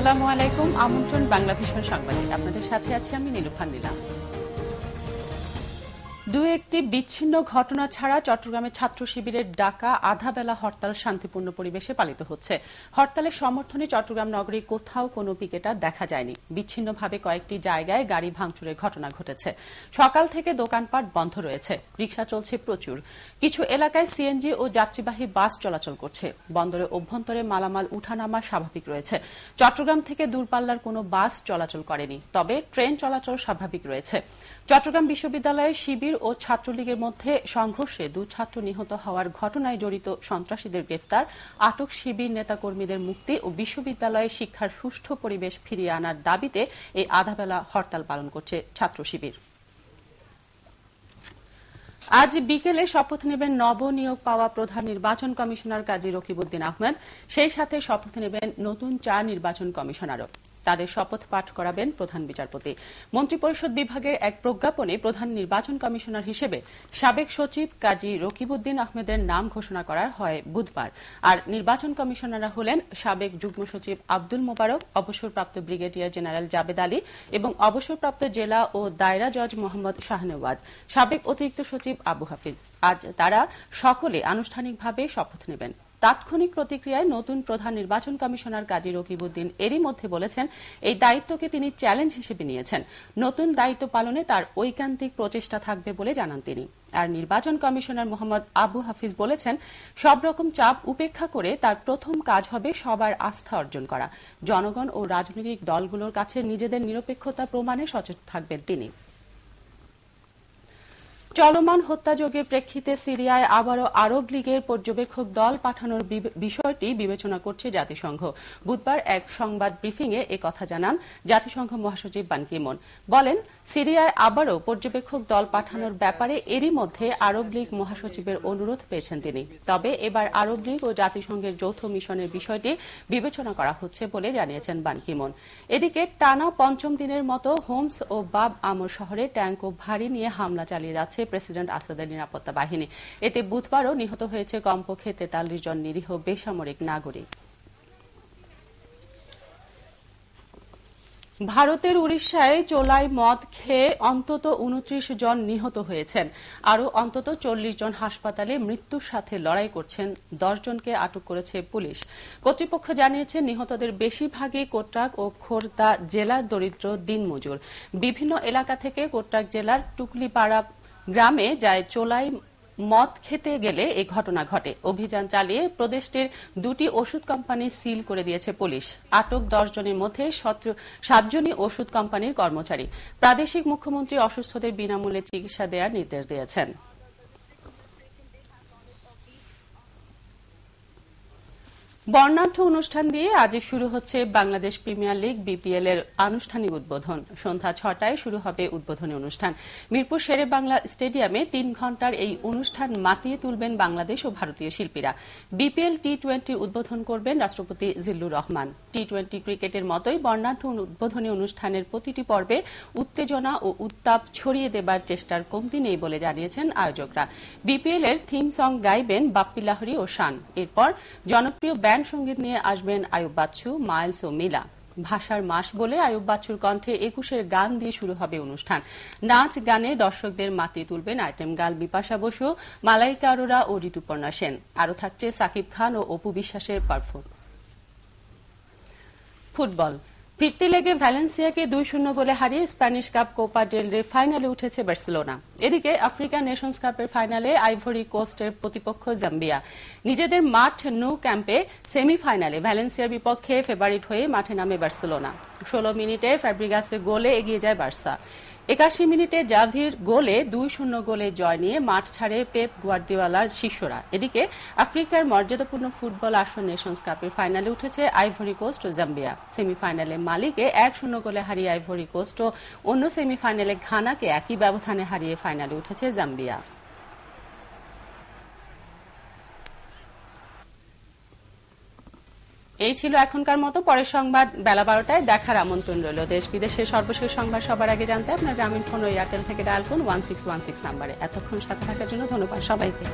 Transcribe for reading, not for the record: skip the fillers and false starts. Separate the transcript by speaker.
Speaker 1: আসসালামু আলাইকুম। আমন্ত্রণ বাংলা ভিশন সংবাদে। আপনাদের সাথে আছি আমি নীলুফার নীলা। দু একটি বিচ্ছিন্ন ঘটনা ছাড়া চট্টগ্রামে ছাত্র শিবিরের ডাকা আধাবেলা হরতাল শান্তিপূর্ণ পরিবেশে পালিত হচ্ছে। হরতালের সমর্থনে চট্টগ্রাম নগরী কোথাও কোনো পিকেটার দেখা যায়নি। বিচ্ছিন্নভাবে কয়েকটি জায়গায় গাড়ি ভাঙচুরের ঘটনা ঘটেছে। সকাল থেকে দোকানপাট বন্ধ রয়েছে, রিকশা চলছে প্রচুর। কিছু এলাকায় সিএনজি ও যাত্রীবাহী বাস চলাচল করছে। বন্দরে অভ্যন্তরে মালামাল উঠানামা স্বাভাবিক রয়েছে। চট্টগ্রাম থেকে দূরপাল্লার কোনো বাস চলাচল করেনি, তবে ট্রেন চলাচল স্বাভাবিক রয়েছে। চট্টগ্রাম বিশ্ববিদ্যালয়ের শিবির ও ছাত্রলীগের মধ্যে সংঘর্ষে 2 ছাত্র নিহত হওয়ার ঘটনায় জড়িত সন্ত্রাসীদের গ্রেফতার, আটক শিবির নেতাকর্মীদের মুক্তি ও বিশ্ববিদ্যালয়ে শিক্ষার সুষ্ঠু পরিবেশ ফিরিয়ে আনার দাবিতে এই আধাবেলা হরতাল পালন করছে ছাত্র শিবির। আজ বিকেলে শপথ নেবেন নবনিয়োগ পাওয়া প্রধান নির্বাচন কমিশনার কাজী রকিবউদ্দিন আহমেদ। সেই সাথে শপথ নেবেন নতুন 4 নির্বাচন কমিশনারও। তাদের শপথ পাঠ করাবেন প্রধান বিচারপতি। মন্ত্রিপরিষদ বিভাগের এক প্রজ্ঞাপনে প্রধান নির্বাচন কমিশনার হিসেবে সাবেক সচিব কাজী রকিবউদ্দিন আহমেদের নাম ঘোষণা করা হয় বুধবার। আর নির্বাচন কমিশনাররা হলেন সাবেক যুগ্ম সচিব আব্দুল মোবারক, অবসরপ্রাপ্ত ব্রিগেডিয়ার জেনারেল জাবেদ আলী এবং অবসরপ্রাপ্ত জেলা ও দায়রা জজ মোহাম্মদ শাহনেওয়াজ, সাবেক অতিরিক্ত সচিব আবু হাফিজ। আজ তারা সকলে আনুষ্ঠানিকভাবে শপথ নেবেন। তাৎক্ষণিক প্রতিক্রিয়ায় নতুন প্রধান নির্বাচন কমিশনার কাজী রকিবউদ্দিন এরই মধ্যে বলেছেন, এই দায়িত্বকে তিনি চ্যালেঞ্জ হিসেবে নিয়েছেন। নতুন দায়িত্ব পালনে তার ঐকান্তিক প্রচেষ্টা থাকবে বলে জানান তিনি। আর নির্বাচন কমিশনার মোহাম্মদ আবু হাফিজ বলেছেন, সব রকম চাপ উপেক্ষা করে তার প্রথম কাজ হবে সবার আস্থা অর্জন করা। জনগণ ও রাজনৈতিক দলগুলোর কাছে নিজেদের নিরপেক্ষতা প্রমাণে সচেতন থাকবেন তিনি। চলমান হত্যাযজ্ঞের প্রেক্ষিতে সিরিয়ায় আবারও আরব লীগের পর্যবেক্ষক দল পাঠানোর বিষয়টি বিবেচনা করছে জাতিসংঘ। বুধবার এক সংবাদ ব্রিফিংয়ে একথা জানান জাতিসংঘ মহাসচিব বান কি মুন। বলেন, সিরিয়ায় আবারও পর্যবেক্ষক দল পাঠানোর ব্যাপারে এরই মধ্যে আরব লীগ মহাসচিবের অনুরোধ পেয়েছেন তিনি। তবে এবার আরব লীগ ও জাতিসংঘের যৌথ মিশনের বিষয়টি বিবেচনা করা হচ্ছে বলে জানিয়েছেন বান কি মুন। এদিকে টানা 5ম দিনের মতো হোমস ও বাব আমর শহরে ট্যাঙ্ক ও ভারী নিয়ে হামলা চালিয়ে যাচ্ছে প্রেসিডেন্ট আসাদের নিরাপত্তা বাহিনী। এতে বুধবারও নিহত হয়েছে কমপক্ষে 43 জন নিরীহ বেসামরিক নাগরিক। ভারতের উড়িষ্যায় চোলাই মদ খেয়ে অন্তত 29 জন নিহত হয়েছেন। আরও অন্তত 40 জন হাসপাতালে মৃত্যুর সাথে লড়াই করছেন। 10 জনকে আটক করেছে পুলিশ। কর্তৃপক্ষ জানিয়েছে, নিহতদের বেশিরভাগই কোট্রাক ও খোর্দা জেলার দরিদ্র দিনমজুর। বিভিন্ন এলাকা থেকে কোট্রাক জেলার টুকলিপাড়া গ্রামে যায় চোলাই মদ খেতে গেলে এই ঘটনা ঘটে। অভিযান চালিয়ে প্রদেশটির 2টি ওষুধ কোম্পানি সিল করে দিয়েছে পুলিশ। আটক 10 জনের মধ্যে 7 জনই ওষুধ কোম্পানির কর্মচারী। প্রাদেশিক মুখ্যমন্ত্রী অসুস্থদের বিনামূল্যে চিকিৎসা দেওয়ার নির্দেশ দিয়েছেন। বর্ণাঢ্য অনুষ্ঠান দিয়ে আজ শুরু হচ্ছে বাংলাদেশ প্রিমিয়ার লিগ বিপিএল এর আনুষ্ঠানিক উদ্বোধন। সন্ধ্যা 6টায় শুরু হবে উদ্বোধনী অনুষ্ঠান। মিরপুর শেরে বাংলা স্টেডিয়ামে 3 ঘণ্টার এই অনুষ্ঠান মাতিয়ে তুলবেন বাংলাদেশ ও ভারতীয় শিল্পীরা। বিপিএল টি-20 উদ্বোধন করবেন রাষ্ট্রপতি জিল্লুর রহমান। টি-20 ক্রিকেটের মতোই বর্ণাঢ্য উদ্বোধনী অনুষ্ঠানের প্রতিটি পর্বে উত্তেজনা ও উত্তাপ ছড়িয়ে দেবার চেষ্টার কমতি নেই বলে জানিয়েছেন আয়োজকরা। বিপিএল এর থিম সং গাইবেন বাপ্পি লাহিড়ী ও শান। এরপর জনপ্রিয় ব্যান্ড সঙ্গীত নিয়ে আসবেন আয়ুব বাচ্চু, মাইলস ও মিলা। ভাষার মাস বলে আয়ুব বাচ্চুর কণ্ঠে 21-এর গান দিয়ে শুরু হবে অনুষ্ঠান। নাচ গানে দর্শকদের মাতিয়ে তুলবেন আইটেম গার্ল বিপাশা বসু, মালাইকা আরোরা ও ঋতুপর্ণা সেন। আরও থাকছে সাকিব খান ও অপু বিশ্বাসের পারফর্ম। ফুটবল ফিরতি লেগে ভ্যালেন্সিয়াকে 2-0 গোলে হারিয়ে স্প্যানিশ কাপ কোপা ডেল রে ফাইনালে উঠেছে বার্সেলোনা। এদিকে আফ্রিকান নেশনস কাপের ফাইনালে আইভরি কোস্টের প্রতিপক্ষ জাম্বিয়া। নিজেদের মাঠ ন্যু ক্যাম্পে সেমিফাইনালে ভ্যালেন্সিয়ার বিপক্ষে ফেভারিট হয়ে মাঠে নামে বার্সেলোনা। 16 মিনিটে ফ্যাব্রিগাসের গোলে এগিয়ে যায় বার্সা। 81 মিনিটে জাভির গোলে 2-0 গোলে জয় নিয়ে মাঠ ছাড়ে পেপ গুয়ার্দিওলার শিষ্যরা। এদিকে আফ্রিকার মর্যাদাপূর্ণ ফুটবল আসর নেশনস কাপের ফাইনালে উঠেছে আইভরি কোস্ট ও জাম্বিয়া। সেমিফাইনালে মালিকে 1-0 গোলে হারিয়ে আইভরি কোস্ট ও অন্য সেমিফাইনালে ঘানাকে একই ব্যবধানে হারিয়ে ফাইনালে উঠেছে জাম্বিয়া। এই ছিল এখনকার মতো। পরের সংবাদ বেলা 12টায় দেখার আমন্ত্রণ রইল। দেশ বিদেশের সর্বশেষ সংবাদ সবার আগে জানতে আপনার গ্রামীণ ফোন ও এয়ারটেল থেকে ডায়াল করুন 1616 নম্বরে। এতক্ষণ সাথে থাকার জন্য ধন্যবাদ সবাইকে।